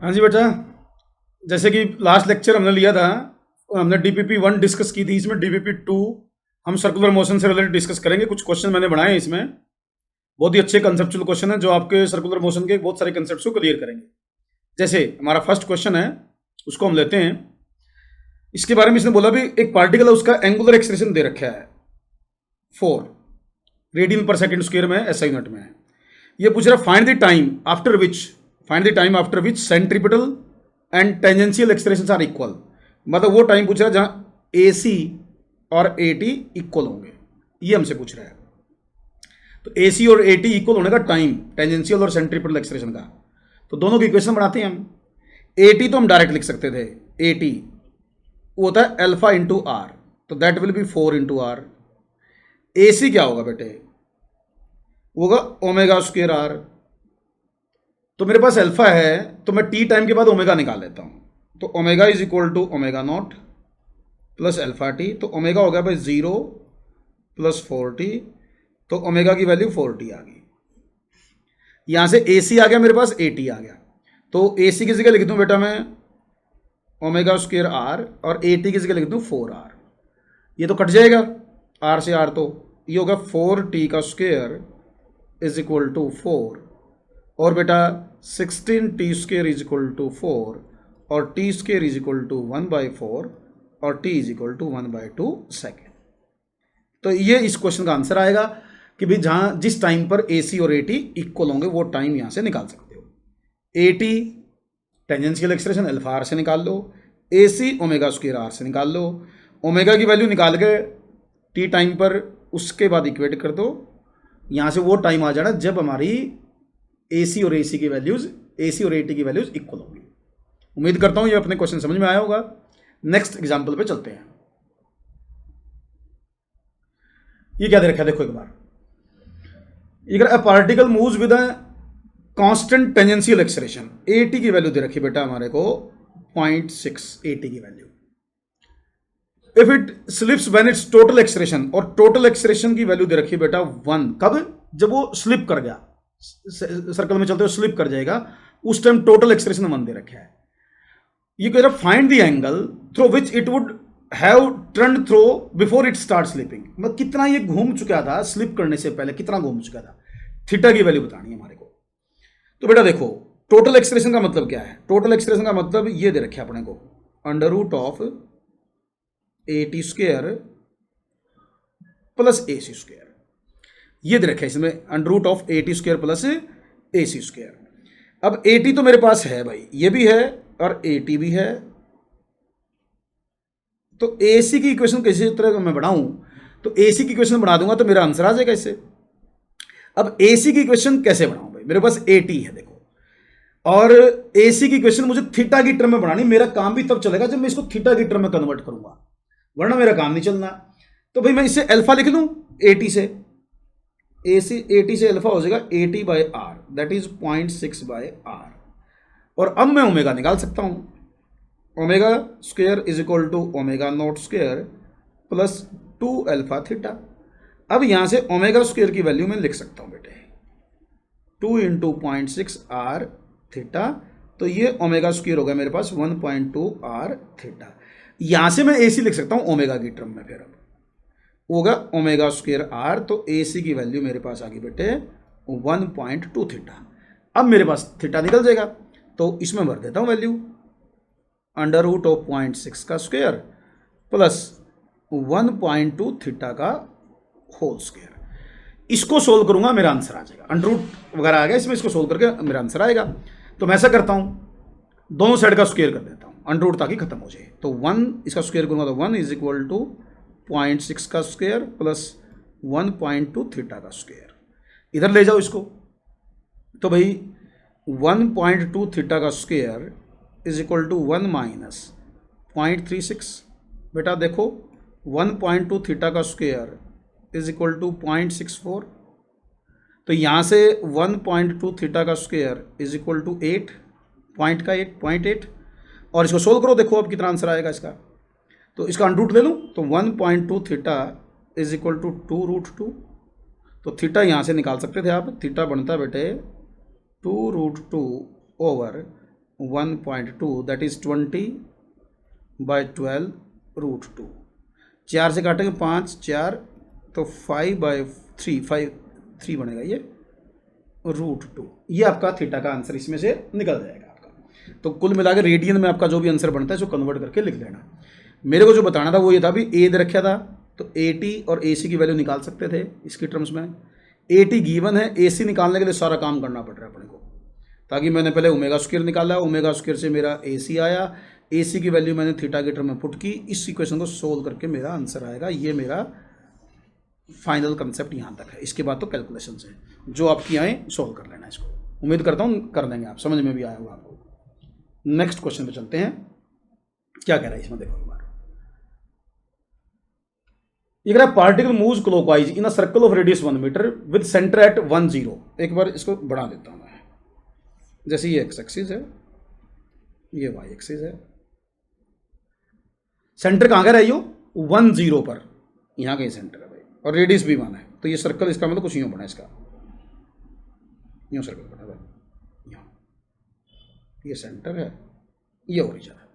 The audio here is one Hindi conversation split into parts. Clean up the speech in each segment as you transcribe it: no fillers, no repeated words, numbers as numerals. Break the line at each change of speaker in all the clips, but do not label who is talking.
हाँ जी बेटा, जैसे कि लास्ट लेक्चर हमने लिया था, हमने डीपीपी 1 डिस्कस की थी। इसमें डीपीपी 2 हम सर्कुलर मोशन से रिलेटेड डिस्कस करेंगे। कुछ क्वेश्चन मैंने बनाए हैं इसमें, बहुत ही अच्छे कंसेप्चुअल क्वेश्चन है जो आपके सर्कुलर मोशन के बहुत सारे कंसेप्ट को क्लियर करेंगे। जैसे हमारा फर्स्ट क्वेश्चन है, उसको हम लेते हैं। इसके बारे में इसने बोला भी एक पार्टिकल है, उसका एंगुलर एक्सप्रेशन दे रखा है 4 रेडियन पर सेकेंड स्क्वायर में, ऐसा यूनिट में है। ये पूछ रहा find the time after which centripetal and tangential expressions are equal. मतलब वो टाइम पूछ रहा है जहां ए सी और ए टी इक्वल होंगे, ये हमसे पूछ रहा है। तो ए सी और ए टी इक्वल होने का टाइम टेंजेंशियल और सेंट्रीपिटल एक्सप्रेशन का, तो दोनों की इक्वेशन बनाते हैं हम। ए टी तो हम डायरेक्ट लिख सकते थे, ए टी वो होता है अल्फा इंटू आर, तो that will be 4 into R. A C क्या होगा बेटे, वो होगा ओमेगा स्क्वेयर आर। तो मेरे पास अल्फा है, तो मैं टी टाइम के बाद ओमेगा निकाल लेता हूं। तो omega is equal to omega not plus alpha T. तो ओमेगा हो गया भाई 0 प्लस 4t, तो ओमेगा की वैल्यू 4t आ गई। यहां से ए सी आ गया, मेरे पास ए टी आ गया। तो ए सी की जगह लिख दूं बेटा मैं ओमेगा स्क्वेयर आर, और ए टी की जगह लिख दूं 4r। ये तो कट जाएगा आर से आर, तो ये होगा 4t का स्क्वेयर इज इक्वल टू 4, और बेटा 16t square is equal to 4, और T square is equal to 1/4, और T is equal to 1/2 second. तो ये इस क्वेश्चन का आंसर आएगा कि भाई जहां जिस टाइम पर ए सी और ए टी इक्वल होंगे वो टाइम यहां से निकाल सकते हो। A T tangential expression alpha R से निकाल लो, A C omega square R से निकाल लो। ओमेगा की वैल्यू निकाल के टी टाइम पर उसके बाद इक्वेट कर दो, यहां से वो टाइम आ जाना जब हमारी ए सी और ए सी की वैल्यूज, ए सी और ए टी की वैल्यूज इक्वल होंगी। उम्मीद करता हूं ये अपने क्वेश्चन समझ में आया होगा। नेक्स्ट एग्जांपल पे चलते हैं। ये क्या दे रखा है देखो एक बार, अगर a particle moves with a constant tangential acceleration, A T की वैल्यू दे रखी बेटा हमारे को 0.6 ए टी की value. If it slips when it's total acceleration, और टोटल एक्सलेरेशन की वैल्यू दे रखी बेटा 1, कब, जब वो स्लिप कर गया, सर्कल में चलते हुए स्लिप कर जाएगा, उस टाइम टोटल एक्सप्रेशन 1 दे रखा है। ये कह रहा find the angle through which it would have turn through before it start slipping. मतलब कितना ये घूम चुका था स्लिप करने से पहले, कितना घूम चुका था, थीटा की वैल्यू बतानी है हमारे को। तो बेटा देखो टोटल एक्सप्रेशन का मतलब क्या है, टोटल एक्सप्रेशन का मतलब ये दे रखे अपने को under root of A T square plus A C square, ये दे रखा है इसमें under root of A T square plus A C square. अब ए टी तो मेरे पास है भाई, ये भी है और ए टी भी है, तो ए सी की इक्वेशन किसी तरह मैं बढ़ाऊं, तो ए सी की इक्वेशन बढ़ा दूंगा तो मेरा आंसर आ जाएगा इससे। अब ए सी की इक्वेशन कैसे बढ़ाऊं भाई, मेरे पास ए टी है देखो, और ए सी की इक्वेशन मुझे थीटा की टर्म में बढ़ानी। मेरा काम भी तब चलेगा जब मैं इसको थीटा की टर्म में कन्वर्ट करूंगा, वरना मेरा काम नहीं चलना। तो भाई मैं इससे अल्फा लिख लूं, ए टी से ए टी से अल्फा हो जाएगा A T by R, that is 0.6 by R. और अब मैं ओमेगा निकाल सकता हूं, omega square is equal to omega not square plus 2 alpha theta. अब यहां से ओमेगा स्क्वेयर की वैल्यू मैं लिख सकता हूं बेटे 2 इंटू 0.6 आर थीटा, तो ये ओमेगा स्क्वेयर हो गया मेरे पास 1.2 आर थीटा। यहां से मैं ए सी लिख सकता हूं ओमेगा की टर्म में, फिर अब होगा ओमेगा स्क्वेयर आर, तो ए सी की वैल्यू मेरे पास आ गई बेटे 1.2 थीटा। अब मेरे पास थीटा निकल जाएगा, तो इसमें भर देता हूं वैल्यू अंडर रूट ऑफ 0.6 का स्क्वायर प्लस 1.2 थीटा का होल स्क्वायर। इसको सोल्व करूंगा मेरा आंसर आ जाएगा, अंडर रूट वगैरह आ गया इसमें, इसको सोल्व करके मेरा आंसर आएगा। तो मैं ऐसा करता हूं, दोनों साइड का स्क्वायर कर देता हूं अंडर रूट ताकि खत्म हो जाए। तो 1 इसका स्क्वायर करूंगा तो 1 इज इक्वल टू 0.6 का स्क्वायर प्लस 1.2 थीटा का स्क्वायर। इधर ले जाओ इसको, तो भाई 1.2 थीटा का square is equal to 1 minus 0.36। बेटा देखो 1.2 थीटा का स्क्वायर इज इक्वल टू 0.64, तो यहाँ से 1.2 थीटा का square is equal to 8 point का 8.8, और इसको सोल्व करो देखो अब कितना आंसर आएगा इसका। तो इसका अंडर रूट ले लूँ, तो 1.2 थीटा इज इक्वल टू 2√2, तो थीटा यहाँ से निकाल सकते थे आप, थीटा बनता बेटे 2√2 ओवर 1.2 दैट इज 20/12√2। 4 से काटेंगे 5 4 तो 5/3 3 बनेगा ये √2। ये आपका थीटा का आंसर इसमें से निकल जाएगा आपका। तो कुल मिला के रेडियन में आपका जो भी आंसर बनता है उसको कन्वर्ट करके लिख लेना। मेरे को जो बताना था वो ये था भी ए दे रखा था तो AT और AC की वैल्यू निकाल सकते थे इसकी टर्म्स में। AT गिवन है, AC निकालने के लिए सारा काम करना पड़ रहा है अपने को। ताकि मैंने पहले ओमेगा स्क्वायर निकाला, ओमेगा स्क्वायर से मेरा AC आया, AC की वैल्यू मैंने थीटा के टर्म में पुट की, इस इक्वेशन को सोल्व करके मेरा आंसर आएगा। ये मेरा फाइनल कंसेप्ट यहाँ तक है। इसके बाद तो कैलकुलेशन है जो आपकी आए सोल्व कर लेना इसको। उम्मीद करता हूँ कर देंगे आप, समझ में भी आया होगा आपको। नेक्स्ट क्वेश्चन पे चलते हैं। क्या कह रहा है इसमें देखो एक बार। ये कह रहा है particle moves clockwise in a circle of radius 1 metre with centre at 1 0। एक बार इसको बढ़ा देता हूँ मैं। जैसे ये एक्स एक्सिस है, ये वाई एक्सिस है, सेंटर कहाँ का रही हो 1 0 पर, यहाँ कहीं सेंटर है भाई, और रेडियस भी 1 है। तो ये सर्कल इसका मतलब कुछ यूँ बना, इसका यूँ सर्कल बना भाई, यहाँ ये सेंटर है, ये ओरिजिन है।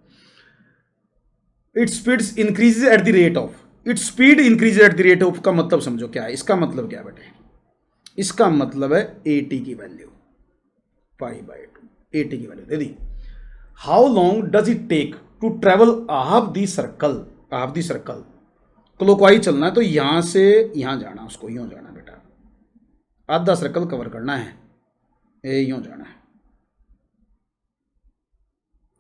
Its speed increases at the rate of, its speed increase at the rate of का मतलब समझो क्या है। इसका मतलब क्या है बेटे, इसका मतलब है AT की वैल्यू π/2, AT की वैल्यू दे दी। How long does it take to travel half the circle, half the circle clockwise चलना है तो यहां से यहां जाना, उसको यूं जाना बेटा, आधा सर्कल कवर करना है, ये यूं जाना है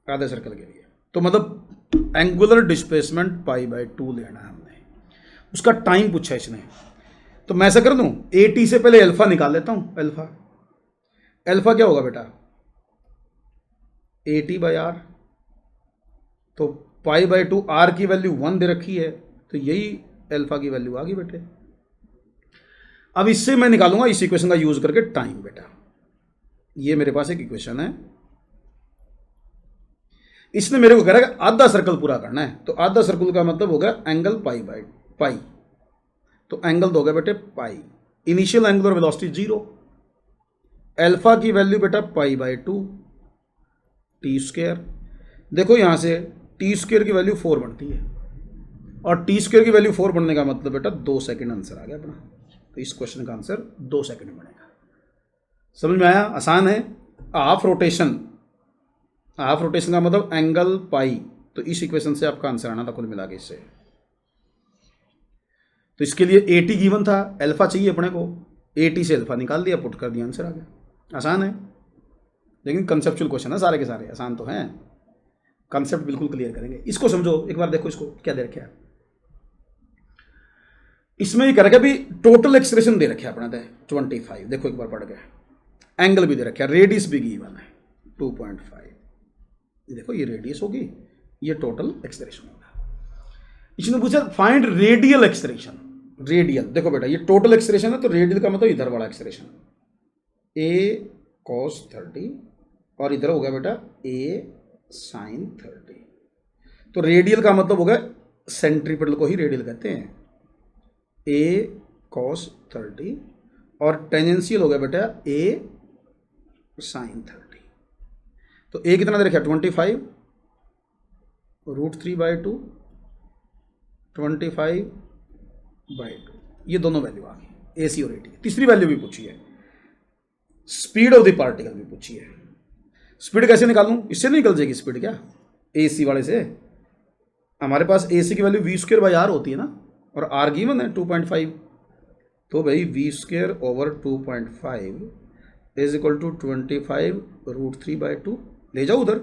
आधे सर्कल के लिए। तो मतलब एंगुलर डिस्प्लेसमेंट π/2 लेना है हमने। उसका टाइम पूछा इसने, तो मैं ऐसा कर दूं AT से पहले अल्फा निकाल लेता हूं। अल्फा क्या होगा बेटा, AT/r, तो π/2, r की वैल्यू 1 दे रखी है तो यही अल्फा की वैल्यू आ गई बेटे। अब इससे मैं निकालूंगा इस इक्वेशन का यूज करके टाइम बेटा। ये मेरे पास एक इक्वेशन है, इसने मेरे को कह रहा है कि आधा सर्कल पूरा करना है, तो आधा सर्कल का मतलब होगा एंगल π/पाई, तो एंगल दोगे बेटे पाई। इनिशियल एंगुलर वेलोसिटी 0, अल्फा की वैल्यू बेटा π/2 t²। देखो यहां से t² की वैल्यू 4 बनती है, और t² की वैल्यू 4 बनने का मतलब बेटा 2 सेकंड आंसर आ गया अपना। तो इस क्वेश्चन का आंसर 2 सेकंड बनेगा। समझ में आया, आसान है। हाफ रोटेशन, हाफ रोटेशन का मतलब एंगल पाई, तो इस इक्वेशन से आपका आंसर आना था कुल मिला के इससे। तो इसके लिए AT गिवन था, अल्फा चाहिए अपने को, AT से अल्फा निकाल दिया, पुट कर दिया, आंसर आ गया। आसान है, लेकिन कंसेप्चुअल क्वेश्चन है सारे के सारे, आसान तो हैं। कंसेप्ट बिल्कुल क्लियर करेंगे। इसको समझो एक बार, देखो इसको क्या दे रखा है इसमें। ये कर रखा है भी टोटल एक्सप्रेशन दे रखा है अपना 25। देखो एक बार पढ़ के, एंगल भी दे रखा है, रेडियस भी गिवन है 2.5। देखो ये रेडियस होगी, ये टोटल एक्सप्रेशन होगा। इसने पूछा फाइंड रेडियल एक्सप्रेशन। रेडियल देखो बेटा, ये टोटल एक्सप्रेशन है तो रेडियल का मतलब इधर वाला एक्सप्रेशन, A cos 30, और इधर होगा बेटा A sin 30। तो रेडियल का मतलब होगा, सेंट्रीपिटल को ही रेडियल कहते हैं, A cos 30, और टेंजेंशियल हो गया बेटा A sin 30। तो A कितना दे रखा है 25 √3/2, 25/2, ये दोनों वैल्यू आ गई, AC और AT। तीसरी वैल्यू भी पूछी है, स्पीड ऑफ द पार्टिकल भी पूछी है। स्पीड कैसे निकालूं, इससे नहीं निकल जाएगी स्पीड क्या, AC वाले से। हमारे पास AC की वैल्यू v²/r होती है ना, और r गिवन है 2.5, तो भाई v²/2.5 इज इक्वल टू 25 √3/2, ले जाओ उधर,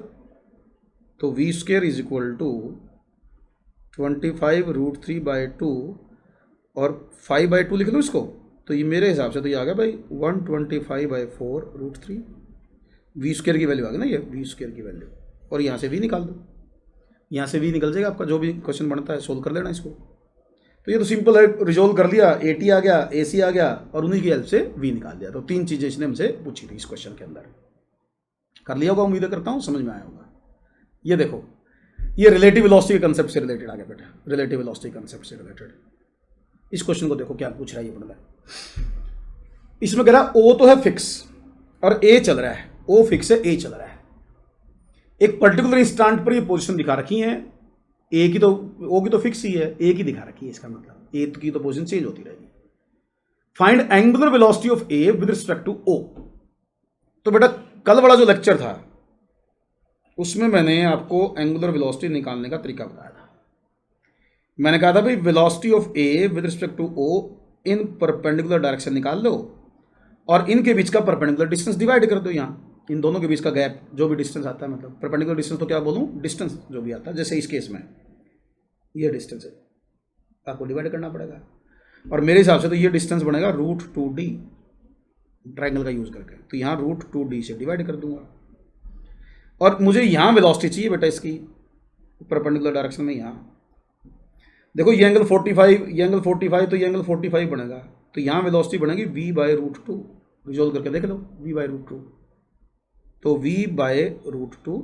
तो v² इज इक्वल टू 25 √3/2 और 5/2 लिख लो इसको, तो ये मेरे हिसाब से तो ये आ गया भाई 125/4 √3। v² की वैल्यू आ गई ना, ये v² की वैल्यू, और यहाँ से v निकाल दो, यहाँ से v निकल जाएगा आपका। जो भी क्वेश्चन बनता है सोल्व कर लेना इसको। तो ये तो सिंपल है, रिजोल्व कर लिया, AT आ गया, AC आ गया, और उन्हीं की हेल्प से v निकाल दिया। तो 3 चीज़ें इसने हमसे पूछी थी इस क्वेश्चन के अंदर। कर लिया होगा, उम्मीद करता हूँ समझ में आया होगा। ये देखो, ये रिलेटिव वेलोसिटी के कंसेप्ट से रिलेटेड आ गया बेटा, रिलेटिव वेलोसिटी कंसेप्ट से रिलेटेड। इस क्वेश्चन को देखो क्या पूछ रहा है ये बंदा। इसमें कह रहा है O तो है फिक्स और A चल रहा है, O फिक्स है, A चल रहा है। एक पर्टिकुलर इंस्टांट पर ये पोजीशन दिखा रखी है, ए की तो ओ की तो फिक्स ही है, ए की दिखा रखी है, इसका मतलब ए की तो पोजीशन चेंज होती रहेगी। Find angular velocity of A with respect to O. तो बेटा कल वाला जो लेक्चर था उसमें मैंने आपको एंगुलर वेलोसिटी निकालने का तरीका बताया था। मैंने कहा था भाई velocity of A with respect to O in perpendicular direction निकाल लो और इनके बीच का परपेंडिकुलर डिस्टेंस डिवाइड कर दो। यहाँ इन दोनों के बीच का गैप जो भी डिस्टेंस आता है, मतलब परपेंडिकुलर डिस्टेंस तो क्या बोलूँ, डिस्टेंस जो भी आता है, जैसे इस केस में ये डिस्टेंस है, आपको डिवाइड करना पड़ेगा। और मेरे हिसाब से तो ये डिस्टेंस बनेगा √2d ट्राइंगल का यूज़ करके, तो यहाँ √2d से डिवाइड कर दूंगा। और मुझे यहाँ वेलोसिटी चाहिए बेटा इसकी परपेंडिकुलर डायरेक्शन में। यहाँ देखो ये एंगल 45, ये एंगल 45, तो ये एंगल 45 बनेगा, तो यहाँ वेलोसिटी बनेगी v/√2। रिजोल्व करके देख लो, v/√2, तो v/√2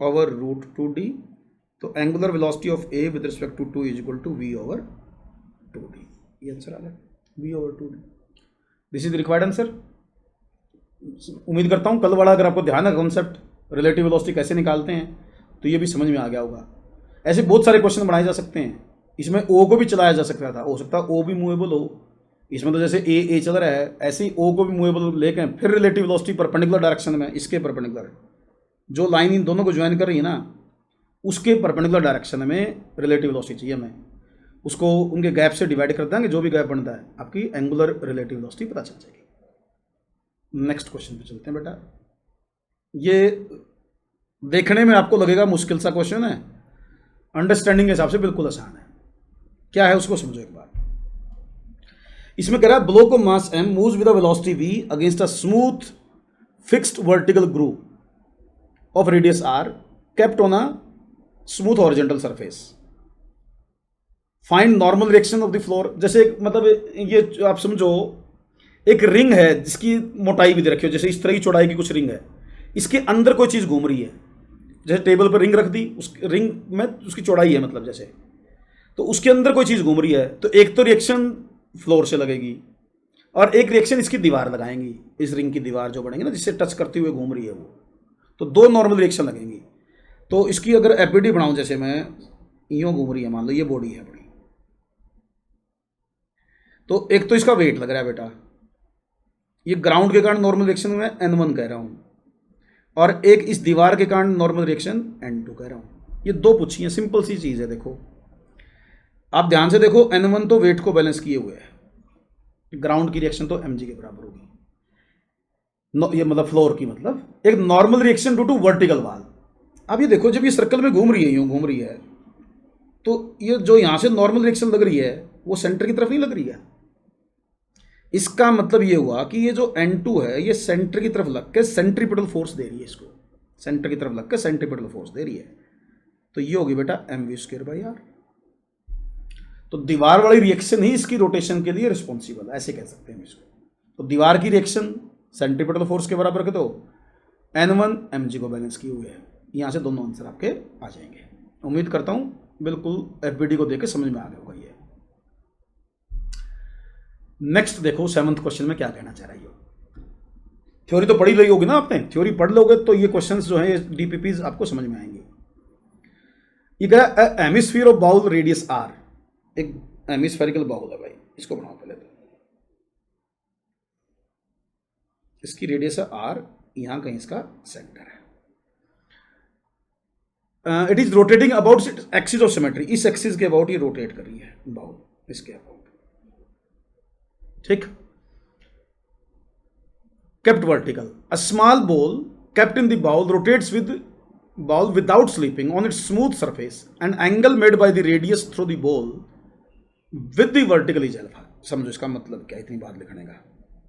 ओवर √2d, तो angular velocity of A with respect to 2 is equal to v/2d। ये आंसर आ गया, v/2d। This is required answer. उम्मीद करता हूँ कल वाला अगर आपको ध्यान है कॉन्सेप्ट रिलेटिव वेलोसिटी कैसे निकालते हैं तो ये भी समझ में आ गया होगा। ऐसे बहुत सारे क्वेश्चन बनाए जा सकते हैं, इसमें ओ को भी चलाया जा सकता था, हो सकता है ओ भी मूवेबल हो। इसमें तो जैसे ए चल रहा है, ऐसे ही ओ को भी मूवेबल लेके फिर रिलेटिव वेलोसिटी परपेंडिकुलर डायरेक्शन में, इसके परपेंडिकुलर जो लाइन इन दोनों को ज्वाइन कर रही है ना, उसके परपेंडिकुलर डायरेक्शन में रिलेटिव वेलोसिटी चाहिए हमें, उसको उनके गैप से डिवाइड कर देंगे, जो भी गैप बनता है आपकी एंगुलर रिलेटिव वेलोसिटी पता चल जाएगी। नेक्स्ट क्वेश्चन पे चलते हैं बेटा। ये देखने में आपको लगेगा मुश्किल सा क्वेश्चन है, अंडरस्टैंडिंग के हिसाब से बिल्कुल आसान है। क्या है उसको समझो एक बार। इसमें कह रहा है block of mass m moves with a velocity v against a smooth fixed vertical groove of radius r kept on a smooth horizontal surface. Find normal reaction of the floor. जैसे मतलब ये आप समझो एक रिंग है जिसकी मोटाई भी दे रखी हो, जैसे इस तरह की चौड़ाई की कुछ रिंग है, इसके अंदर कोई चीज़ घूम रही है, जैसे टेबल पर रिंग रख दी, उस रिंग में उसकी चौड़ाई है मतलब जैसे, तो उसके अंदर कोई चीज़ घूम रही है, तो एक तो रिएक्शन फ्लोर से लगेगी और एक रिएक्शन इसकी दीवार लगाएंगी, इस रिंग की दीवार जो बनेगी ना जिससे टच करते हुए घूम रही है वो, तो दो नॉर्मल रिएक्शन लगेंगी। तो इसकी अगर एपीडी बनाऊं, जैसे मैं यूँ घूम रही है, मान लो ये बॉडी है अपनी, तो एक तो इसका वेट लग रहा है बेटा, ये ग्राउंड के कारण नॉर्मल रिएक्शन में N1 कह रहा हूँ, और एक इस दीवार के कारण नॉर्मल रिएक्शन N2 कह रहा हूँ। ये दो पूछी है, सिंपल सी चीज़ है। देखो आप ध्यान से देखो, N1 तो वेट को बैलेंस किए हुए है, ग्राउंड की रिएक्शन तो mg के बराबर होगी, ये मतलब फ्लोर की, मतलब एक normal reaction due to vertical wall. अब ये देखो जब ये सर्कल में घूम रही है, यूँ घूम रही है, तो ये जो यहाँ से नॉर्मल रिएक्शन लग रही है वो सेंटर की तरफ नहीं लग रही है। इसका मतलब ये हुआ कि ये जो N2 है ये सेंटर की तरफ लग के सेंट्रीपिटल फोर्स दे रही है, इसको सेंटर की तरफ लग के सेंट्रीपिटल फोर्स दे रही है, तो ये होगी बेटा mv²/r। तो दीवार वाली रिएक्शन ही इसकी रोटेशन के लिए रिस्पॉन्सिबल है, ऐसे कह सकते हैं इसको। तो दीवार की रिएक्शन सेंट्रीपिटल फोर्स के बराबर के, तो N1 mg को बैलेंस किए हुए है। यहाँ से दोनों आंसर आपके आ जाएंगे। उम्मीद करता हूँ बिल्कुल एफबीडी को देख के समझ में आ गया होगा ये। नेक्स्ट देखो 7th क्वेश्चन में क्या कहना चाह रही हो। थ्योरी तो पढ़ी रही होगी ना आपने, थ्योरी पढ़ लोगे तो ये क्वेश्चंस जो है डीपीपीज आपको समझ में आएंगे। ये कह रहा है hemisphere of bowl radius r, एक हेमिस्फेरिकल बाउल है भाई, इसको बनाओ पहले तो। इसकी रेडियस है r, यहां कहीं इसका सेंटर है। It is rotating about axis of symmetry, इस एक्सिस के अबाउट ये रोटेट कर रही है बाउल, इसके अबाउट, ठीक। kept vertical, a small ball kept in the bowl rotates with ball without slipping on its smooth surface, and angle made by the radius through the ball with the vertical is alpha। समझो इसका मतलब क्या, इतनी बात लिखने का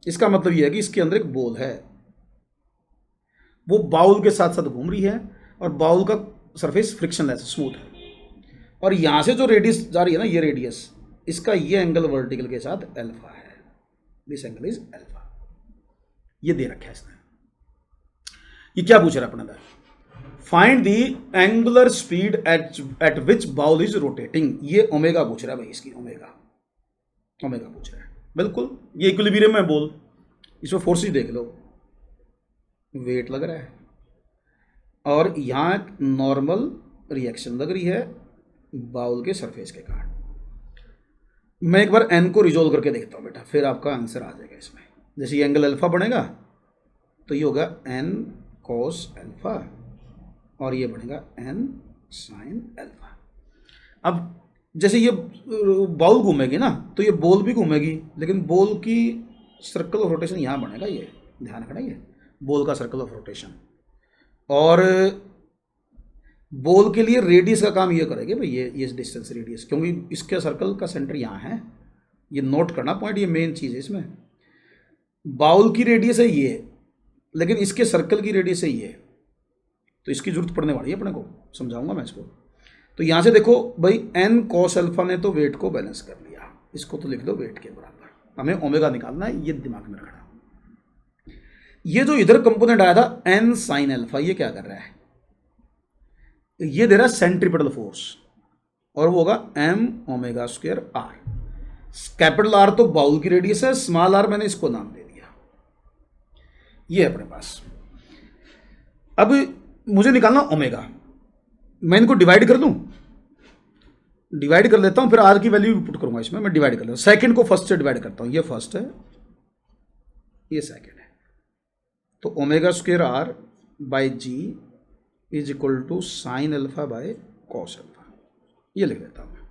इसका मतलब यह है कि इसके अंदर एक बॉल है, वो बाउल के साथ साथ घूम रही है और बाउल का सरफेस फ्रिक्शनलेस स्मूथ है, और यहां से जो रेडियस जा रही है ना, ये रेडियस, इसका ये एंगल वर्टिकल के साथ अल्फा है, दिस एंगल इज अल्फा। ये दे रखा है इसने। ये क्या पूछ रहा है अपना, find the angular speed at which bowl is rotating. ये ओमेगा पूछ रहा है भाई, इसकी ओमेगा पूछ रहा है। बिल्कुल ये इक्विलिब्रियम में बोल, इसमें फोर्सेस देख लो, वेट लग रहा है, और यहाँ एक नॉर्मल रिएक्शन लग रही है बाउल के सरफेस के कारण। मैं एक बार एन को रिजोल्व करके देखता हूँ बेटा, फिर आपका आंसर आ जाएगा इसमें। जैसे ये एंगल अल्फा बनेगा तो ये होगा एन कॉस अल्फा और ये बनेगा एन साइन अल्फा। अब जैसे ये बॉल घूमेगी ना तो ये बॉल भी घूमेगी, लेकिन बॉल की सर्कल ऑफ रोटेशन यहाँ बनेगा, ये ध्यान रखना, ये बॉल का सर्कल ऑफ रोटेशन। और बॉल के लिए रेडियस का काम ये करेगी भाई, ये डिस्टेंस रेडियस, क्योंकि इसके सर्कल का सेंटर यहाँ है, ये नोट करना पॉइंट, ये मेन चीज़ है इसमें। बाउल की रेडियस है ये, लेकिन इसके सर्कल की रेडियस है ये, तो इसकी जरूरत पड़ने वाली है अपने को, समझाऊंगा मैं इसको। तो यहाँ से देखो भाई एन कॉस अल्फा ने तो वेट को बैलेंस कर लिया, इसको तो लिख दो वेट के बराबर, हमें ओमेगा निकालना है, ये दिमाग में रखना। ये जो इधर कंपोनेंट आया था एन साइन अल्फा, ये क्या कर रहा है, ये दे रहा है सेंट्रीपिटल फोर्स, और वो होगा M omega square R. Capital R तो बाउल की रेडियस है, स्मॉल आर मैंने इसको नाम दे दिया, ये अपने पास। अब मुझे निकालना ओमेगा, मैं इनको डिवाइड कर दूं, डिवाइड कर लेता हूं, फिर आर की वैल्यू भी पुट करूंगा इसमें, मैं डिवाइड कर लेता हूं। सेकंड को फर्स्ट से डिवाइड करता हूं, ये फर्स्ट है, ये सेकंड है, तो omega square R by g is equal to sine alpha by cos alpha, ये लिख देता हूं मैं।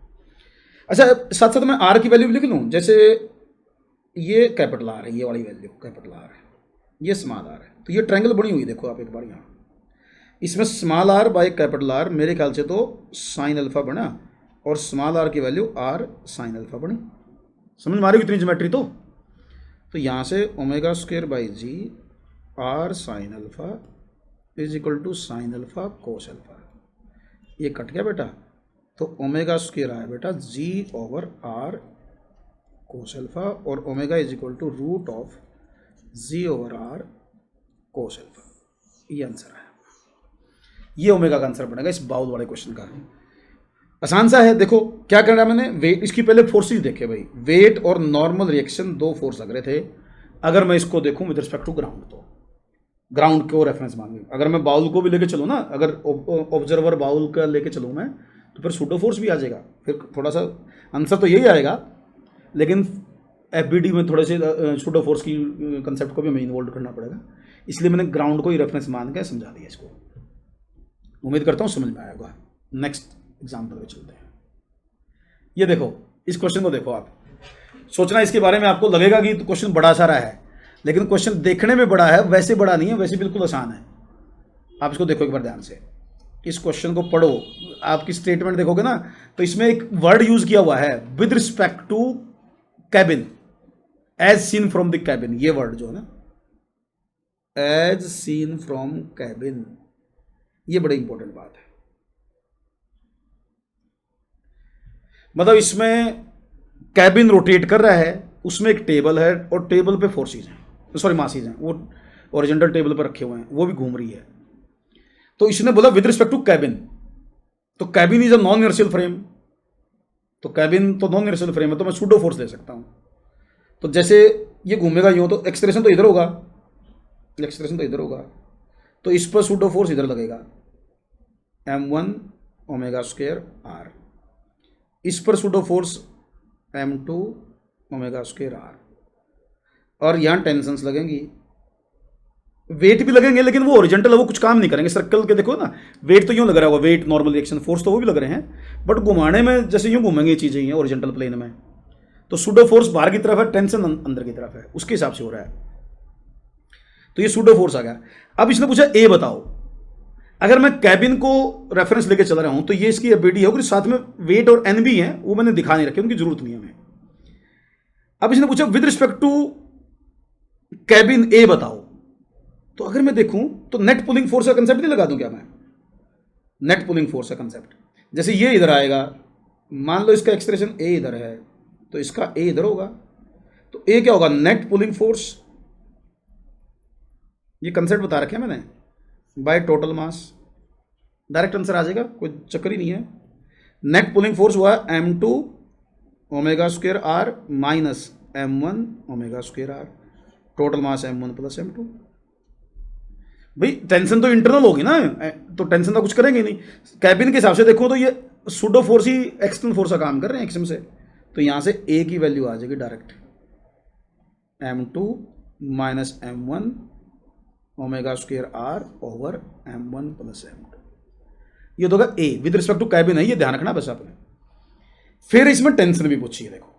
अच्छा, साथ साथ मैं आर की वैल्यू भी लिख लूं, जैसे ये कैपिटल आर है, ये वाली वैल्यू कैपिटल आर है, ये स्मॉल आर है, तो ये ट्रायंगल बनी हुई देखो आप एक बार यहाँ, इसमें small R by capital R, मेरे ख्याल से तो साइन अल्फा बना, और स्मॉल आर की वैल्यू आर साइन अल्फा बनी। समझ में आ रही इतनी ज्योमेट्री तो यहाँ से omega square by g R sine alpha is equal to sine alpha cos alpha, ये कट गया बेटा, तो ओमेगा स्क्वायर आया बेटा g over R cos alpha, और omega is equal to root of g over R cos alpha, ये आंसर आया। ये ओमेगा का आंसर बनेगा इस बाउल वाले क्वेश्चन का। आसान सा है, देखो क्या करना है मैंने, वेट, इसकी पहले फोर्सेज देखे भाई, वेट और नॉर्मल रिएक्शन, दो फोर्स लग रहे थे। अगर मैं इसको देखूं विद रिस्पेक्ट टू ग्राउंड, तो ग्राउंड को रेफरेंस मान लो, अगर मैं बाउल को भी लेके चलूँ ना, अगर ऑब्जर्वर बाउल का लेके चलूँ मैं, तो फिर सूडो फोर्स भी आ जाएगा, फिर थोड़ा सा आंसर तो यही आएगा, लेकिन एफबीडी में थोड़े से सूडो फोर्स की कंसेप्ट को भी हमें इन्वॉल्व करना पड़ेगा, इसलिए मैंने ग्राउंड को ही रेफरेंस मान के समझा दिया इसको। उम्मीद करता हूँ समझ में आएगा। नेक्स्ट एग्जाम्पल पे चलते हैं। ये देखो, इस क्वेश्चन को देखो, आप सोचना इसके बारे में, आपको लगेगा कि क्वेश्चन बड़ा सारा है, लेकिन क्वेश्चन देखने में बड़ा है, वैसे बड़ा नहीं है, वैसे बिल्कुल आसान है। आप इसको देखो एक बार ध्यान से, इस क्वेश्चन को पढ़ो, आपकी स्टेटमेंट देखोगे ना, तो इसमें एक वर्ड यूज किया हुआ है with respect to cabin, as seen from the cabin, ये वर्ड जो है ना, एज सीन फ्रॉम कैबिन, ये बड़ी इंपॉर्टेंट बात है। मतलब इसमें कैबिन रोटेट कर रहा है, उसमें एक टेबल है, और टेबल पे फोर्सेज हैं, सॉरी मासीज हैं, वो ओरिजेंटल टेबल पर रखे हुए हैं, वो भी घूम रही है। तो इसने बोला विद रिस्पेक्ट टू कैबिन, तो cabin is a non inertial frame, तो कैबिन तो नॉन इनर्शियल फ्रेम है, तो मैं सूडो फोर्स ले सकता हूं। तो जैसे ये घूमेगा यूं, तो एक्सप्रेशन तो इधर होगा, एक्सप्रेशन तो इधर होगा, तो इस पर सूडो फोर्स इधर लगेगा, m1 ओमेगा स्क्वायर आर, इस पर pseudo force m2 omega square R, और यहां टेंशंस लगेंगी, वेट भी लगेंगे, लेकिन वो ओरिजेंटल है, वो कुछ काम नहीं करेंगे। सर्कल के देखो ना, वेट तो यूं लग रहा होगा, वेट नॉर्मल रिएक्शन फोर्स तो वो भी लग रहे हैं, बट घुमाने में जैसे यूं घूमेंगे ये चीजें, ओरिजेंटल प्लेन में, तो सूडो फोर्स बाहर की तरफ है, टेंशन अंदर की तरफ है, उसके हिसाब से हो रहा है। तो ये सूडो फोर्स आ गया। अब इसने पूछा ए बताओ, अगर मैं कैबिन को रेफरेंस लेके चल रहा हूं, तो ये इसकी एबिलिटी है, और साथ में वेट और एन भी है, वो मैंने दिखा नहीं रखे, उनकी जरूरत नहीं है हमें। अब इसने पूछा विद रिस्पेक्ट टू कैबिन ए बताओ, तो अगर मैं देखूं तो नेट पुलिंग फोर्स का कंसेप्ट नहीं लगा दूं क्या मैं, नेट पुलिंग फोर्स का कंसेप्ट, जैसे ये इधर आएगा, मान लो इसका एक्सप्रेशन ए इधर है, तो इसका ए इधर होगा, तो ए क्या होगा, नेट पुलिंग फोर्स, ये कंसेप्ट बता रखे मैंने, by total mass, direct answer आ जाएगा, कोई चक्कर ही नहीं है। नेट पुलिंग फोर्स हुआ m2 omega square R minus m1 omega square R, total mass m1 plus m2। भाई टेंशन तो इंटरनल होगी ना, तो टेंशन तो कुछ करेंगे नहीं। कैबिन के हिसाब से देखो तो ये सुडो फोर्स ही एक्सटर्नल फोर्स का काम कर रहे हैं एक्सम से, तो यहाँ से ए की वैल्यू आ जाएगी direct, m2 minus m1 omega square R over m1 plus m2, ये तो होगा a with respect to cabin है, ये ध्यान रखना बस आपने। फिर इसमें टेंशन भी पूछी है, देखो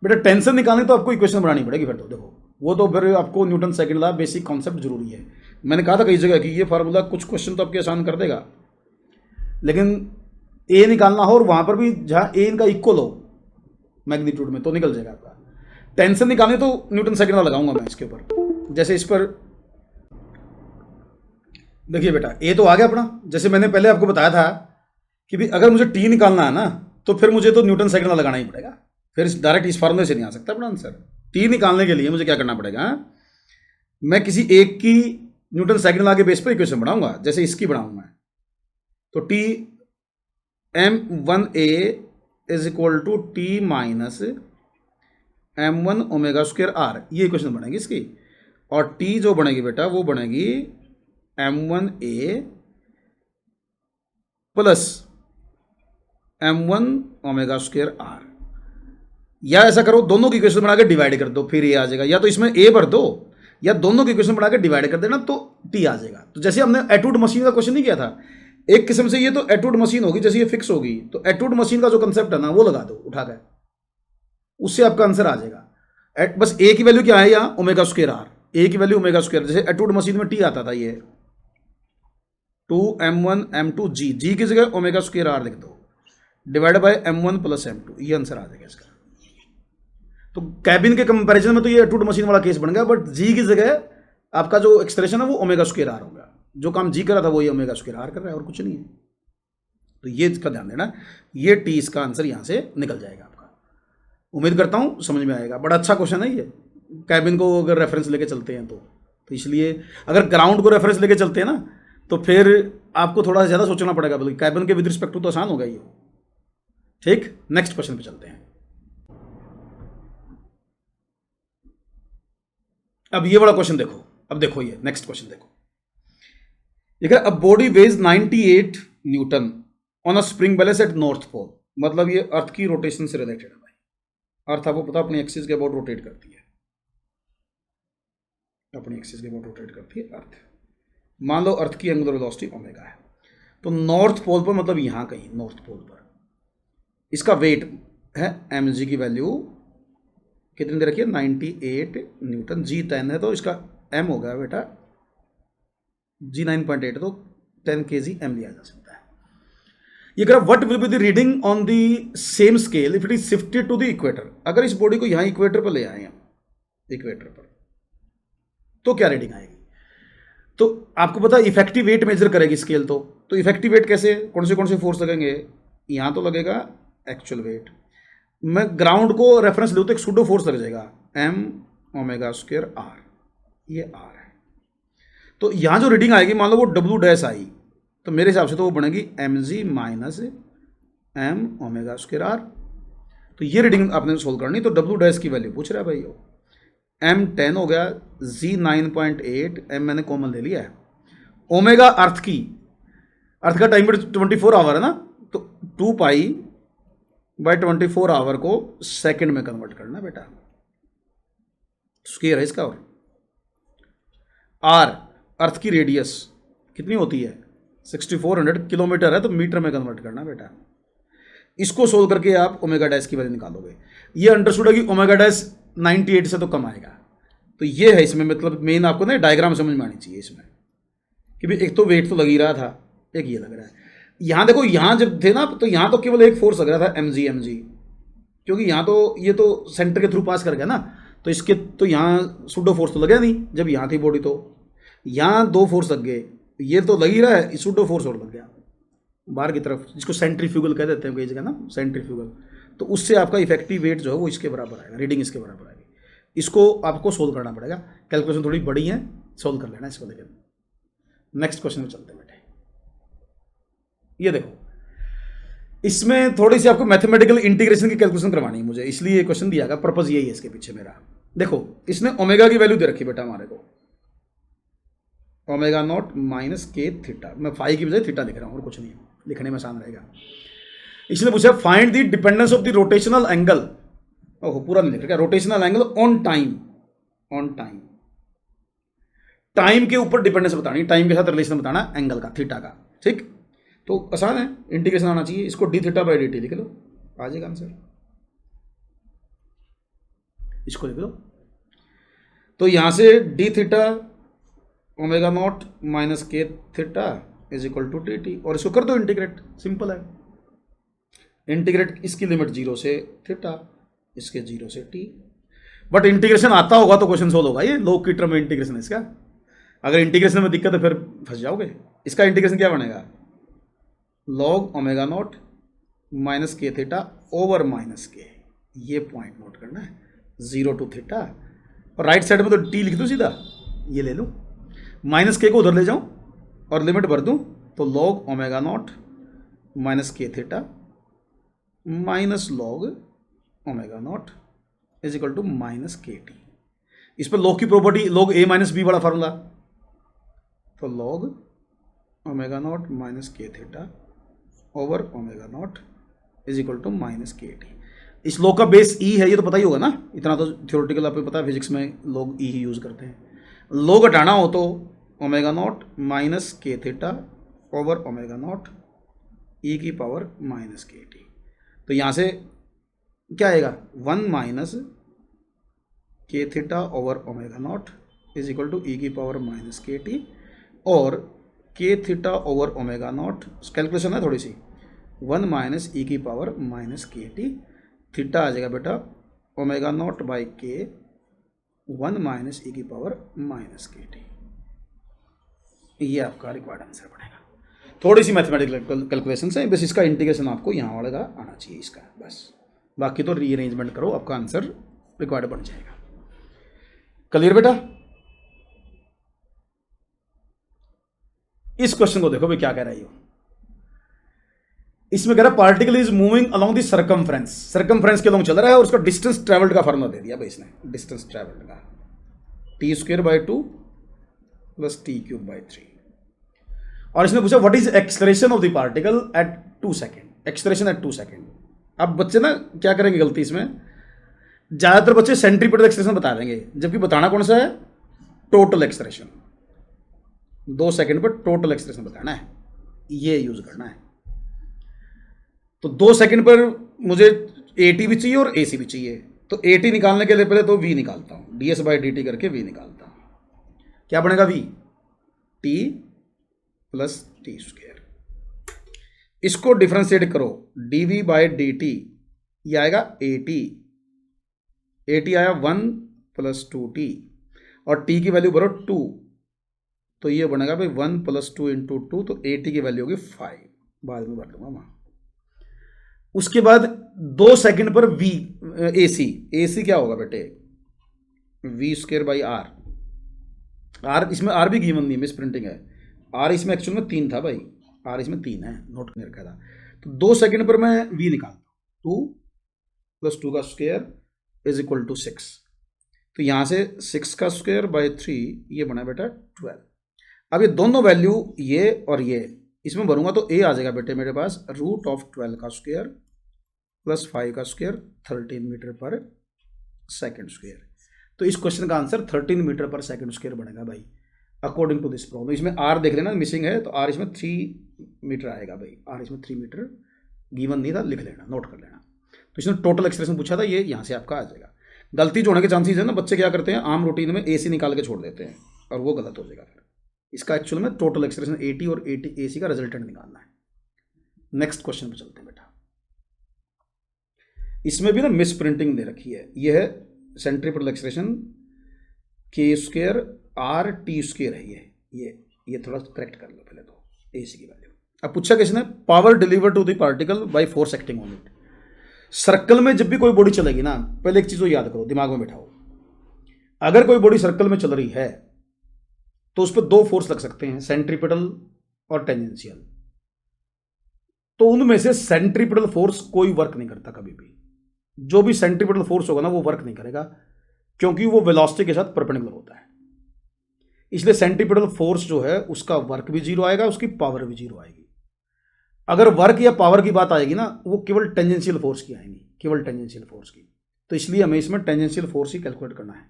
बेटा टेंशन निकालनी तो आपको इक्वेशन बनानी पड़ेगी फिर, तो देखो वो तो फिर आपको Newton second law basic concept जरूरी है। मैंने कहा था कई जगह कि ये फार्मूला कुछ क्वेश्चन तो आपके आसान कर देगा, लेकिन ए निकालना हो और वहां पर भी जहां ए इनका इक्वल हो मैग्नीट्यूड में तो निकल जाएगा आपका। टेंशन निकालनी तो न्यूटन सेकंड लॉ लगाऊंगा मैं इसके ऊपर। जैसे इस पर देखिए बेटा ए तो आ गया अपना, जैसे मैंने पहले आपको बताया था कि भी अगर मुझे टी निकालना है ना तो फिर मुझे तो न्यूटन सेकंड लॉ लगाना ही पड़ेगा, फिर डायरेक्ट इस फार्मूले से नहीं आ सकता अपना आंसर। टी निकालने के लिए मुझे क्या करना पड़ेगा, मैं किसी एक की न्यूटन सेकंड लॉ के बेस पर इक्वेशन बनाऊंगा, जैसे इसकी बनाऊंगा मैं, तो T m1a is equal to T minus m1 omega square R, ये इक्वेशन बनेगी इसकी। और टी जो बनेगी बेटा वो बनेगी m1a plus m1 omega square are, या ऐसा करो दोनों की इक्वेशन बना के डिवाइड कर दो, फिर ये आ जाएगा, या तो इसमें ए भर दो या दोनों की इक्वेशन बना के डिवाइड कर देना तो टी आ जाएगा। तो जैसे हमने एटूड मशीन का क्वेश्चन नहीं किया था, एक किस्म से ये तो एटूड मशीन होगी, जैसे ये फिक्स होगी तो एटूड मशीन का जो कंसेप्ट है ना वो लगा दो उठा कर, उससे आपका आंसर आ जाएगा। बस ए की वैल्यू क्या है यहाँ ओमेगा स्क्वायर आर, ए की वैल्यू ओमेगा स्क्वायर, जैसे एटूड मशीन में टी आता था ये 2m1 m2 जी की जगह ओमेगा स्क्वायर आर लिख दो divide by m1 plus m2, ये आंसर आ जाएगा इसका। तो कैबिन के कंपैरिजन में तो ये एटूड मशीन वाला केस बन गया, बट जी की जगह आपका जो एक्सप्रेशन है वो ओमेगा स्क्वायर आर होगा, जो काम जी कर रहा था वो ये ओमेगा स्क्वायर आर कर रहा है और कुछ नहीं है। तो ये इसका ध्यान देना, ये टी इसका आंसर यहाँ से निकल जाएगा आपका। उम्मीद करता हूँ समझ में आएगा, बड़ा अच्छा क्वेश्चन है ये, कैबिन को अगर रेफरेंस लेके चलते हैं तो इसलिए अगर ग्राउंड को रेफरेंस लेके चलते हैं ना तो फिर आपको थोड़ा ज़्यादा सोचना पड़ेगा, बल्कि कैबिन के विद रिस्पेक्ट टू तो आसान होगा ये। ठीक, नेक्स्ट क्वेश्चन पे चलते हैं। अब ये बड़ा क्वेश्चन देखो, अब देखो ये नेक्स्ट क्वेश्चन देखो, ये a body weighs 98 newton on a spring balance at North Pole, मतलब ये अर्थ की रोटेशन से रिलेटेड है भाई। अर्थ आपको पता अपनी एक्सिस के अबाउट रोटेट करती है, अपनी एक्सिस के अबाउट रोटेट करती है अर्थ। मान लो अर्थ की एंगुलर वेलोसिटी ओमेगा है, तो नॉर्थ पोल पर मतलब यहाँ कहीं नॉर्थ पोल पर इसका वेट है mg की वैल्यू कितनी दे रखी है 98 न्यूटन, जी 10 है तो इसका m हो गया बेटा जी 9.8, तो 10 kg m लिया जा सकता है। ये कह रहा what will be the reading on the same scale if it is shifted to the equator, अगर इस बॉडी को यहाँ इक्वेटर पर ले आए हम, इक्वेटर पर तो क्या रीडिंग आएगी। तो आपको पता इफेक्टिव वेट मेजर करेगी स्केल, तो इफेक्टिव वेट कैसे, कौन से फोर्स लगेंगे, यहाँ तो लगेगा एक्चुअल वेट, मैं ग्राउंड को रेफरेंस लूँ तो एक सूडो फोर्स लग जाएगा m ओमेगा स्क्वायर आर, ये आर है। तो यहाँ जो रीडिंग आएगी मान लो वो W डैश आई, तो मेरे हिसाब से तो वो बनेगी mg minus m omega square R. तो ये रीडिंग आपने सोल्व करनी, तो W डैश की वैल्यू पूछ रहा है भाई, m 10 हो गया, g 9.8, m मैंने कॉमन ले लिया है, ओमेगा अर्थ का टाइम पीरियड 24 आवर है ना, तो 2 पाई बाय 24 आवर को सेकंड में कन्वर्ट करना बेटा, स्क्वायर है इसका। और आर अर्थ की रेडियस कितनी होती है 6400 किलोमीटर है, तो मीटर में कन्वर्ट करना बेटा। इसको सोल्व करके आप ओमेगा डैश की वैल्यू निकालोगे। ये अंडरस्टूड है कि ओमेगा डैश 98 से तो कम आएगा, तो ये है इसमें, मतलब मेन आपको ना डायग्राम समझ में आनी चाहिए इसमें कि भाई एक तो वेट तो लग ही रहा था, एक ये लग रहा है। यहाँ देखो, यहाँ जब थे ना तो यहाँ तो केवल एक फोर्स लग रहा था mg, क्योंकि यहाँ तो ये तो सेंटर के थ्रू पास कर गया ना, तो इसके तो यहाँ सूडो फोर्स तो लगा नहीं जब यहाँ थी बॉडी, तो यहाँ 2 फोर्स लग गए, ये तो लग ही रहा है, सूडो फोर्स और लग गया बाहर की तरफ, जिसको सेंट्रीफ्यूगल कह देते हैं कई जगह ना, सेंट्रीफ्यूगल। तो उससे आपका इफेक्टिव वेट जो है वो इसके बराबर आएगा, रीडिंग इसके बराबर आएगी। इसको आपको सोल्व करना पड़ेगा, कैलकुलेशन थोड़ी बड़ी है, सोल्व कर लेना इसको। लेकिन नेक्स्ट क्वेश्चन में चलते हैं बेटे। ये देखो, इसमें थोड़ी सी आपको मैथमेटिकल इंटीग्रेशन की कैलकुलेशन करवानी है मुझे, इसलिए ये क्वेश्चन दिया गया, पर्पज यही है इसके पीछे मेरा। देखो, इसने ओमेगा की वैल्यू दे रखी बेटा हमारे को, ओमेगा नॉट माइनस के थीटा। मैं फाई की बजाय थीटा लिख रहा हूँ और कुछ नहीं, लिखने में आसान रहेगा। इसने पूछा find the dependence of the rotational angle. ओहो पूरा नहीं लिख रहा, rotational angle on time, on time, time के ऊपर डिपेंडेंस बतानी, टाइम के साथ रिलेशन बताना एंगल का, थीटा का। ठीक, तो आसान है, इंटीग्रेशन आना चाहिए। इसको D theta by d T लिख लो, आ जाएगा आंसर। इसको लिख लो, तो यहां से D theta omega not minus के theta is equal to D T, और इसको कर दो इंटीग्रेट, सिंपल है। इंटीग्रेट, इसकी लिमिट 0 से थीटा, इसके 0 से टी। बट इंटीग्रेशन आता होगा तो क्वेश्चन सोल्व होगा। ये लोग की टर्म में इंटीग्रेशन है इसका, अगर इंटीग्रेशन में दिक्कत है फिर फंस जाओगे। इसका इंटीग्रेशन क्या बनेगा, लॉग ओमेगा नॉट माइनस के थीटा ओवर माइनस के, ये पॉइंट नोट करना है, 0 टू थीटा, और राइट साइड में तो टी लिख दो सीधा, ये ले लूँ, माइनस के को उधर ले जाऊँ और लिमिट भर दूँ, तो लॉग ओमेगा नॉट माइनस के theta minus log omega not is equal to minus के टी। इस पर लॉग की property, log a minus b वाला फार्मूला, तो लॉग ओमेगा नॉट माइनस के theta over omega not is equal to minus के टी। इस लॉग का बेस ई है, ये तो पता ही होगा ना, इतना तो थ्योरेटिकल आपको पता है, फिजिक्स में लॉग ई ही यूज़ करते हैं। लॉग हटाना हो तो ओमेगा नॉट माइनस के थीटा ओवर ओमेगा नॉट ई की पावर माइनस के टी। तो यहाँ से क्या आएगा, 1 माइनस के theta over omega not is equal to E की पावर माइनस के टी, और K theta over omega naught, calculation है थोड़ी सी, 1 माइनस ई की पावर माइनस के टी, थीटा आ जाएगा बेटा ओमेगा नॉट बाई के, 1 माइनस ई की पावर माइनस के टी। ये आपका रिक्वायर्ड आंसर बनेगा। थोड़ी सी मैथमेटिकल कैलकुलेशन है, बस इसका इंटीग्रेशन आपको यहाँ वाले का आना चाहिए इसका, बस बाकी तो रीअरेंजमेंट करो, आपका आंसर रिक्वायर्ड बन जाएगा। क्लियर बेटा? इस क्वेश्चन को देखो भाई क्या कह रही हो। इसमें कह रहा है particle is moving along the circumference, circumference के अलोंग चल रहा है, और उसका डिस्टेंस ट्रेवल्ड का फॉर्मूला दे दिया भाई इसने, डिस्टेंस ट्रेवल्ड का t square by 2 plus t cube by 3, और इसने पूछा what is acceleration of the particle at 2 second, acceleration at 2 second. अब बच्चे ना क्या करेंगे गलती इसमें, ज्यादातर बच्चे सेंट्रीपिटल एक्सलेरेशन बता देंगे, जबकि बताना कौन सा है, टोटल एक्सलेरेशन। 2 सेकेंड पर टोटल एक्सलेरेशन बताना है, ये यूज करना है। तो 2 सेकेंड पर मुझे AT भी चाहिए और AC भी चाहिए, तो AT निकालने के लिए पहले तो V निकालता हूँ, ds बाई dt करके V निकालता हूँ, क्या बनेगा V, T plus T square. इसको डिफ्रेंशिएट करो, dv बाई dt, ये आएगा AT, AT आया 1 प्लस 2t, और t की वैल्यू भरो 2, तो ये बनेगा भाई 1 प्लस 2 इंटू 2, तो AT की वैल्यू होगी 5, बाद में भर दूंगा वहाँ। उसके बाद 2 सेकंड पर V AC क्या होगा बेटे, V स्क्वायर बाई R, इसमें R भी गिवन नहीं, मिस प्रिंटिंग है, R इसमें एक्चुअल में 3 था भाई, R इसमें 3 है, नोट करके रखा था। तो 2 सेकंड पर मैं V निकालता हूँ, 2 प्लस 2 का स्क्वायर इज इक्वल टू 6, तो यहाँ से 6 का स्क्वायर बाई 3, ये बना बेटा 12। अब ये दोनों वैल्यू ये और ये इसमें भरूंगा तो A आ जाएगा बेटे मेरे पास रूट ऑफ 12 का स्क्वायर प्लस 5 का स्क्वायर 13 मीटर पर सेकेंड स्क्वायर। तो इस क्वेश्चन का आंसर 13 मीटर पर सेकेंड स्क्वायर बनेगा भाई, अकॉर्डिंग टू दिस प्रॉब्लम। इसमें R देख लेना मिसिंग है, तो R इसमें 3 मीटर आएगा भाई, R इसमें 3 मीटर गिवन नहीं था, लिख लेना, नोट कर लेना। तो इसने टोटल एक्सप्रेशन पूछा था, ये यहाँ से आपका आ जाएगा। गलती जो होने के चांसेस है ना, बच्चे क्या करते हैं आम रूटीन में AC निकाल के छोड़ देते हैं, और वो गलत हो जाएगा। फिर इसका एक्चुअल में टोटल एक्सप्रेशन AT और AC का रिजल्टेंट निकालना है। नेक्स्ट क्वेश्चन पे चलते हैं बेटा। इसमें भी ना मिस प्रिंटिंग दे रखी है, यह है सेंट्रीपिटल एक्सप्रेशन के स्क्वायर R T स्क्वायर है, ये थोड़ा करेक्ट कर लो पहले तो AC की वैल्यू। अब पूछा किसने, power deliver to the particle by force acting on it. Circle में जब भी कोई बॉडी चलेगी ना, पहले एक चीज को याद करो, दिमाग में बैठाओ, अगर कोई बॉडी सर्कल में चल रही है तो उस पर 2 फोर्स लग सकते हैं, सेंट्रीपिटल और टेंजेंशियल। तो उनमें से सेंट्रीपिटल फोर्स कोई वर्क नहीं करता कभी भी, जो भी सेंट्रीपिटल फोर्स होगा ना वो वर्क नहीं करेगा, क्योंकि वो वेलोसिटी के साथ परपेंडिकुलर होता है। इसलिए सेंट्रीपिटल फोर्स जो है उसका वर्क भी जीरो आएगा, उसकी पावर भी जीरो आएगी। अगर वर्क या पावर की बात आएगी ना, वो केवल टेंजेंशियल फोर्स की आएंगी, केवल टेंजेंशियल फोर्स की। तो इसलिए हमें इसमें टेंजेंशियल फोर्स ही कैलकुलेट करना है,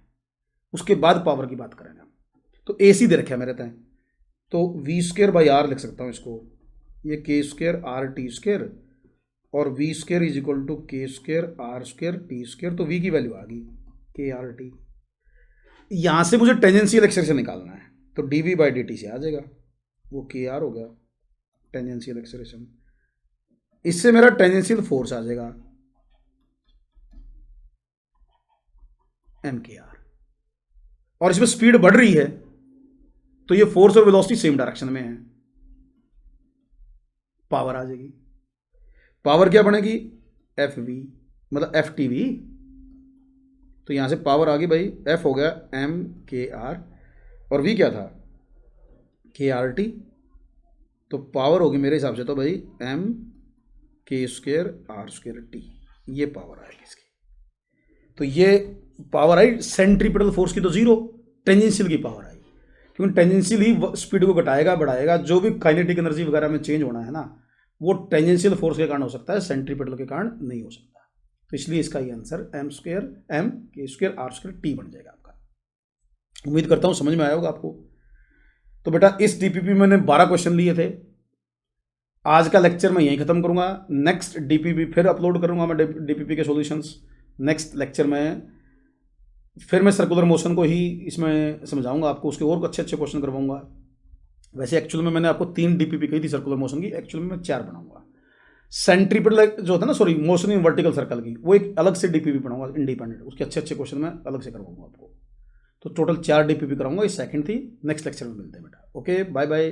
उसके बाद पावर की बात करेंगे। तो ए सी दे रखा है मेरे तय, तो वी स्क्र बाई आर लिख सकता हूँ इसको, ये K square R T square, और V square is equal to K square R square T square. तो वी की वैल्यू आ गई के आर टी। यहाँ से मुझे टेंजेंशियल एक्सेलरेशन निकालना है, तो d v by d t से आ जाएगा, वो के आर हो गया टेंजेंशियल एक्सेलरेशन। इससे मेरा टेंजेंशियल फोर्स आ जाएगा एम के आर, और इसमें स्पीड बढ़ रही है तो ये फोर्स और वेलोसिटी सेम डायरेक्शन में है। पावर आ जाएगी, पावर क्या बनेगी एफ वी, मतलब एफ टी वी। तो यहां से पावर आ गई भाई, एफ हो गया एम के आर और वी क्या था के आर टी। तो पावर होगी मेरे हिसाब से तो भाई एम के स्क्र आर स्क्र टी, ये पावर आएगी इसकी। तो ये पावर आई सेंट्रीपिटल फोर्स की तो जीरो, टेंजेंशियल की पावर आई, क्योंकि टेंजेंशियल ही स्पीड को घटाएगा बढ़ाएगा। जो भी काइनेटिक एनर्जी वगैरह में चेंज होना है ना, वो टेंजेंशियल फोर्स के कारण हो सकता है, सेंट्रीपिटल के कारण नहीं हो सकता। तो इसलिए इसका ये आंसर एम स्क्र एम के स्क्र आर स्क्र टी बन जाएगा आपका। उम्मीद करता हूँ समझ में आया होगा आपको। तो बेटा इस डीपीपी में मैंने 12 क्वेश्चन लिए थे। आज का लेक्चर मैं यहीं खत्म करूंगा, नेक्स्ट डीपीपी फिर अपलोड करूंगा मैं डीपीपी के सॉल्यूशंस। नेक्स्ट लेक्चर में फिर मैं सर्कुलर मोशन को ही इसमें समझाऊंगा आपको, उसके और अच्छे अच्छे क्वेश्चन करवाऊंगा। वैसे एक्चुअल में मैंने आपको 3 डीपीपी कही थी सर्कुलर मोशन की, एक्चुअल में मैं 4 बनाऊंगा। सेंट्रीपिटल जो होता है ना, sorry motion in vertical circle की, वो एक अलग से डीपीपी बनाऊंगा इंडिपेंडेंट, उसके अच्छे अच्छे क्वेश्चन मैं अलग से करवाऊंगा आपको। तो टोटल 4 डीपीपी कराऊंगा, ये सेकंड थी। नेक्स्ट लेक्चर में मिलते हैं बेटा। Okay bye bye.